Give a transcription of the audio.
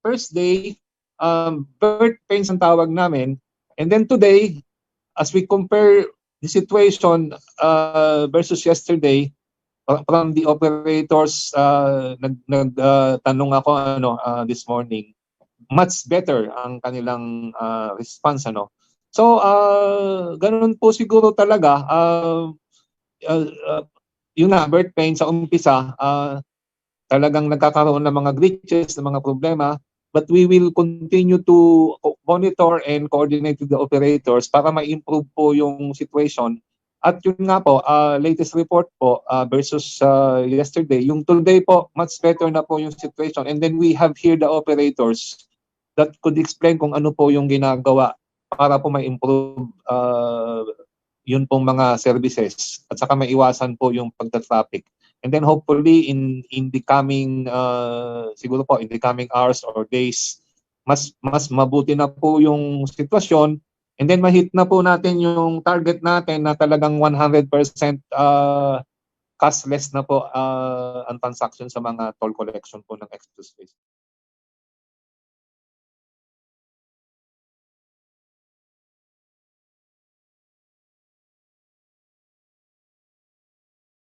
first day, birth pains ang tawag namin. And then today, as we compare the situation versus yesterday, from the operators, nagtanong ako this morning, much better ang kanilang response. So, ganun po siguro talaga. Yung birth pain sa umpisa, talagang nagkakaroon ng mga glitches, ng mga problema, but we will continue to monitor and coordinate with the operators para ma-improve po yung situation. At yun nga po, latest report po versus yesterday, yung today po, much better na po yung situation. And then we have here the operators that could explain kung ano po yung ginagawa para po ma-improve yun pong mga services at saka maiwasan po yung pagta-traffic. And then hopefully in the coming siguro po in the coming hours or days, mas mabuti na po yung sitwasyon, and then ma-hit na po natin yung target natin na talagang 100% cashless na po ang transaction sa mga toll collection po ng expressways.